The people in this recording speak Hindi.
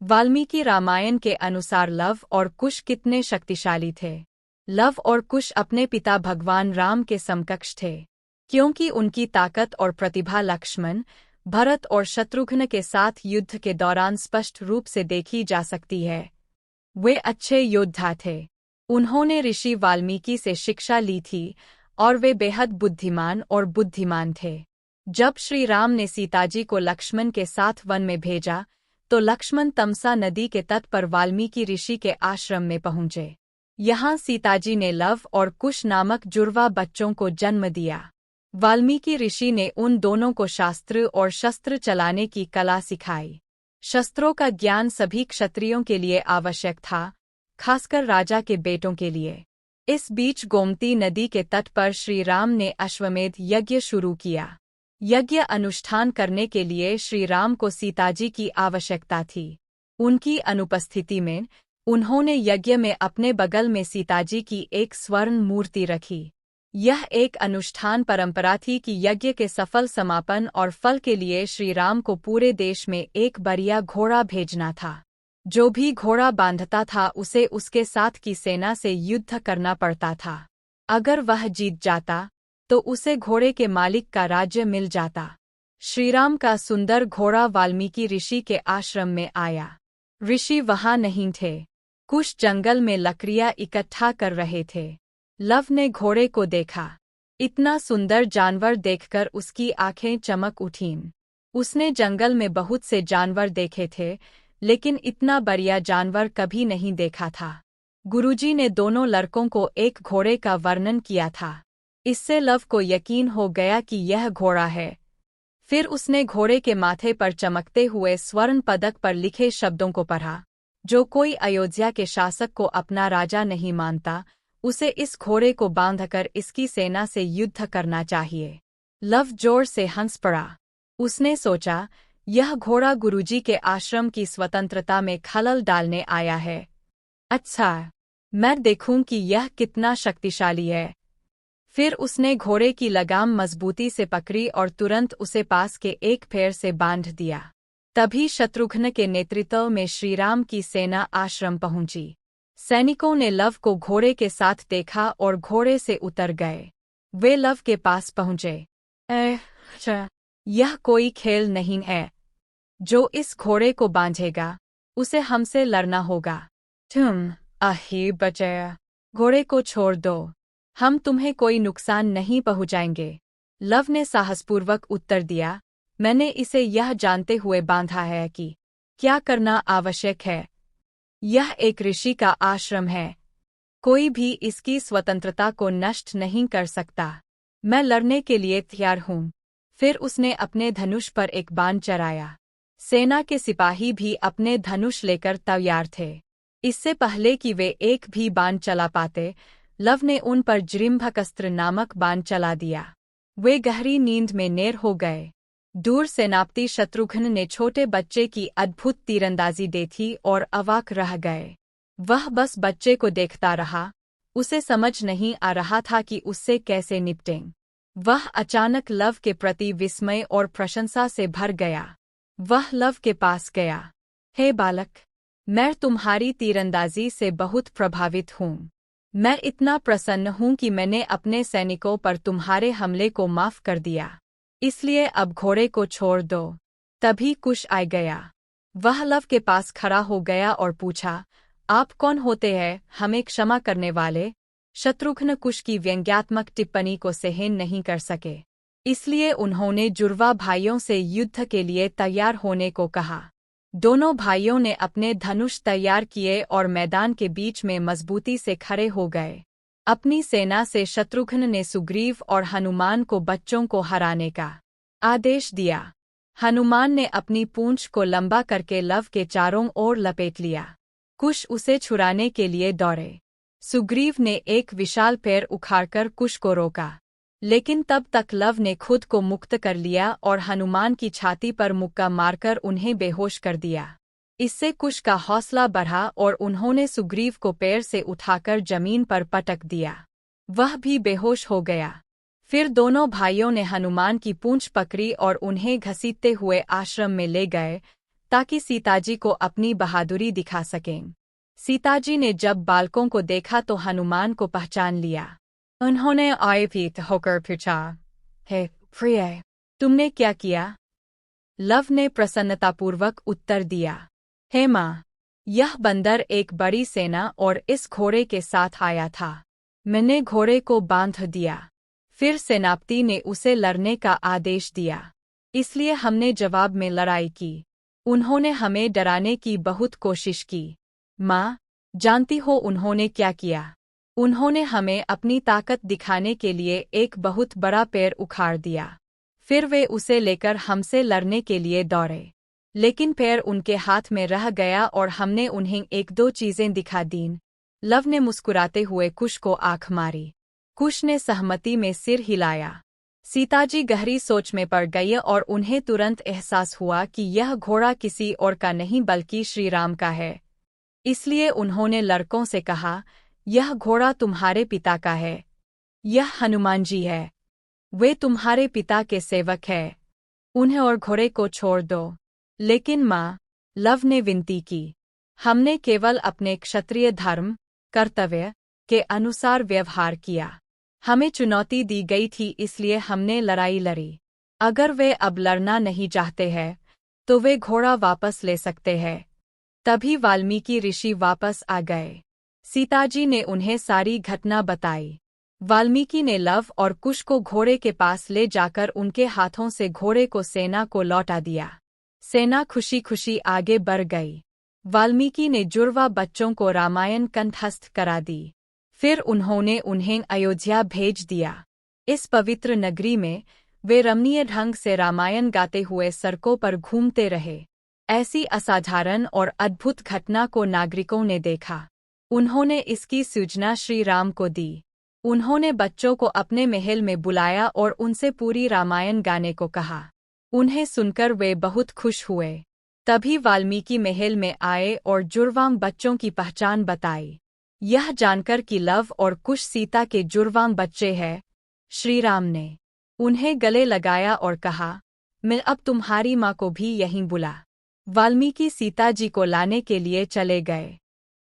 वाल्मीकि रामायण के अनुसार लव और कुश कितने शक्तिशाली थे। लव और कुश अपने पिता भगवान राम के समकक्ष थे, क्योंकि उनकी ताकत और प्रतिभा लक्ष्मण, भरत और शत्रुघ्न के साथ युद्ध के दौरान स्पष्ट रूप से देखी जा सकती है। वे अच्छे योद्धा थे। उन्होंने ऋषि वाल्मीकि से शिक्षा ली थी और वे बेहद बुद्धिमान और बुद्धिमान थे। जब श्री राम ने सीताजी को लक्ष्मण के साथ वन में भेजा, तो लक्ष्मण तमसा नदी के तट पर वाल्मीकि ऋषि के आश्रम में पहुंचे। यहाँ सीताजी ने लव और कुश नामक जुड़वा बच्चों को जन्म दिया। वाल्मीकि ऋषि ने उन दोनों को शास्त्र और शस्त्र चलाने की कला सिखाई। शस्त्रों का ज्ञान सभी क्षत्रियों के लिए आवश्यक था, खासकर राजा के बेटों के लिए। इस बीच गोमती नदी के तट पर श्री राम ने अश्वमेध यज्ञ शुरू किया। यज्ञ अनुष्ठान करने के लिए श्री राम को सीताजी की आवश्यकता थी। उनकी अनुपस्थिति में उन्होंने यज्ञ में अपने बगल में सीताजी की एक स्वर्ण मूर्ति रखी। यह एक अनुष्ठान परंपरा थी कि यज्ञ के सफल समापन और फल के लिए श्री राम को पूरे देश में एक बढ़िया घोड़ा भेजना था। जो भी घोड़ा बांधता था उसे उसके साथ की सेना से युद्ध करना पड़ता था। अगर वह जीत जाता तो उसे घोड़े के मालिक का राज्य मिल जाता। श्रीराम का सुंदर घोड़ा वाल्मीकि ऋषि के आश्रम में आया। ऋषि वहां नहीं थे। कुश जंगल में लकड़ियां इकट्ठा कर रहे थे। लव ने घोड़े को देखा। इतना सुंदर जानवर देखकर उसकी आंखें चमक उठीं। उसने जंगल में बहुत से जानवर देखे थे, लेकिन इतना बढ़िया जानवर कभी नहीं देखा था। गुरुजी ने दोनों लड़कों को एक घोड़े का वर्णन किया था। इससे लव को यकीन हो गया कि यह घोड़ा है। फिर उसने घोड़े के माथे पर चमकते हुए स्वर्ण पदक पर लिखे शब्दों को पढ़ा। जो कोई अयोध्या के शासक को अपना राजा नहीं मानता, उसे इस घोड़े को बांधकर इसकी सेना से युद्ध करना चाहिए। लव जोर से हंस पड़ा। उसने सोचा, यह घोड़ा गुरुजी के आश्रम की स्वतंत्रता में खलल डालने आया है। अच्छा, मैं देखूं कि यह कितना शक्तिशाली है। फिर उसने घोड़े की लगाम मजबूती से पकड़ी और तुरंत उसे पास के एक पेड़ से बांध दिया। तभी शत्रुघ्न के नेतृत्व में श्रीराम की सेना आश्रम पहुंची। सैनिकों ने लव को घोड़े के साथ देखा और घोड़े से उतर गए। वे लव के पास पहुंचे। यह कोई खेल नहीं है। जो इस घोड़े को बांधेगा, उसे हमसे लड़ना होगा। तुम अही बचाया, घोड़े को छोड़ दो। हम तुम्हें कोई नुकसान नहीं पहुंचाएंगे। लव ने साहसपूर्वक उत्तर दिया, मैंने इसे यह जानते हुए बांधा है कि क्या करना आवश्यक है। यह एक ऋषि का आश्रम है। कोई भी इसकी स्वतंत्रता को नष्ट नहीं कर सकता। मैं लड़ने के लिए तैयार हूँ। फिर उसने अपने धनुष पर एक बाण चढ़ाया। सेना के सिपाही भी अपने धनुष लेकर तैयार थे। इससे पहले कि वे एक भी बाण चला पाते, लव ने उन पर जृंभकस्त्र नामक बाण चला दिया। वे गहरी नींद में नीर हो गए। दूर सेनापति शत्रुघ्न ने छोटे बच्चे की अद्भुत तीरंदाजी देखी और अवाक रह गए। वह बस बच्चे को देखता रहा। उसे समझ नहीं आ रहा था कि उससे कैसे निपटें। वह अचानक लव के प्रति विस्मय और प्रशंसा से भर गया। वह लव के पास गया। हे बालक, मैं तुम्हारी तीरंदाजी से बहुत प्रभावित हूँ। मैं इतना प्रसन्न हूँ कि मैंने अपने सैनिकों पर तुम्हारे हमले को माफ कर दिया। इसलिए अब घोड़े को छोड़ दो। तभी कुश आ गया। वह लव के पास खड़ा हो गया और पूछा, आप कौन होते हैं, हमें क्षमा करने वाले? शत्रुघ्न कुश की व्यंग्यात्मक टिप्पणी को सहन नहीं कर सके। इसलिए उन्होंने जुड़वा भाइयों से युद्ध के लिए तैयार होने को कहा। दोनों भाइयों ने अपने धनुष तैयार किए और मैदान के बीच में मजबूती से खड़े हो गए। अपनी सेना से शत्रुघ्न ने सुग्रीव और हनुमान को बच्चों को हराने का आदेश दिया। हनुमान ने अपनी पूंछ को लंबा करके लव के चारों ओर लपेट लिया। कुश उसे छुड़ाने के लिए दौड़े। सुग्रीव ने एक विशाल पेड़ उखाड़कर कुश को रोका, लेकिन तब तक लव ने खुद को मुक्त कर लिया और हनुमान की छाती पर मुक्का मारकर उन्हें बेहोश कर दिया। इससे कुश का हौसला बढ़ा और उन्होंने सुग्रीव को पेड़ से उठाकर जमीन पर पटक दिया। वह भी बेहोश हो गया। फिर दोनों भाइयों ने हनुमान की पूंछ पकड़ी और उन्हें घसीटते हुए आश्रम में ले गए, ताकि सीताजी को अपनी बहादुरी दिखा सकें। सीताजी ने जब बालकों को देखा तो हनुमान को पहचान लिया। उन्होंने आयभीत होकर पूछा, हे प्रिय, तुमने क्या किया? लव ने प्रसन्नतापूर्वक उत्तर दिया, हे माँ, यह बंदर एक बड़ी सेना और इस घोड़े के साथ आया था। मैंने घोड़े को बांध दिया। फिर सेनापति ने उसे लड़ने का आदेश दिया, इसलिए हमने जवाब में लड़ाई की। उन्होंने हमें डराने की बहुत कोशिश की। माँ, जानती हो उन्होंने क्या किया? उन्होंने हमें अपनी ताकत दिखाने के लिए एक बहुत बड़ा पेड़ उखाड़ दिया। फिर वे उसे लेकर हमसे लड़ने के लिए दौड़े, लेकिन पेड़ उनके हाथ में रह गया और हमने उन्हें एक दो चीजें दिखा दीं। लव ने मुस्कुराते हुए कुश को आंख मारी। कुश ने सहमति में सिर हिलाया। सीताजी गहरी सोच में पड़ गए और उन्हें तुरंत एहसास हुआ कि यह घोड़ा किसी और का नहीं बल्कि श्रीराम का है। इसलिए उन्होंने लड़कों से कहा, यह घोड़ा तुम्हारे पिता का है। यह हनुमान जी है। वे तुम्हारे पिता के सेवक हैं। उन्हें और घोड़े को छोड़ दो। लेकिन माँ, लव ने विनती की, हमने केवल अपने क्षत्रिय धर्म, कर्तव्य के अनुसार व्यवहार किया। हमें चुनौती दी गई थी इसलिए हमने लड़ाई लड़ी। अगर वे अब लड़ना नहीं चाहते हैं, तो वे घोड़ा वापस ले सकते हैं। तभी वाल्मीकि ऋषि वापस आ गए। सीताजी ने उन्हें सारी घटना बताई। वाल्मीकि ने लव और कुश को घोड़े के पास ले जाकर उनके हाथों से घोड़े को सेना को लौटा दिया। सेना खुशी खुशी आगे बढ़ गई। वाल्मीकि ने जुड़वा बच्चों को रामायण कंठस्थ करा दी। फिर उन्होंने उन्हें अयोध्या भेज दिया। इस पवित्र नगरी में वे रमणीय ढंग से रामायण गाते हुए सड़कों पर घूमते रहे। ऐसी असाधारण और अद्भुत घटना को नागरिकों ने देखा। उन्होंने इसकी सूचना श्री राम को दी। उन्होंने बच्चों को अपने महल में बुलाया और उनसे पूरी रामायण गाने को कहा। उन्हें सुनकर वे बहुत खुश हुए। तभी वाल्मीकि महल में आए और जुड़वां बच्चों की पहचान बताई। यह जानकर कि लव और कुश सीता के जुड़वां बच्चे हैं, श्रीराम ने उन्हें गले लगाया और कहा, मैं अब तुम्हारी माँ को भी यहीं बुला। वाल्मीकि सीता जी को लाने के लिए चले गए।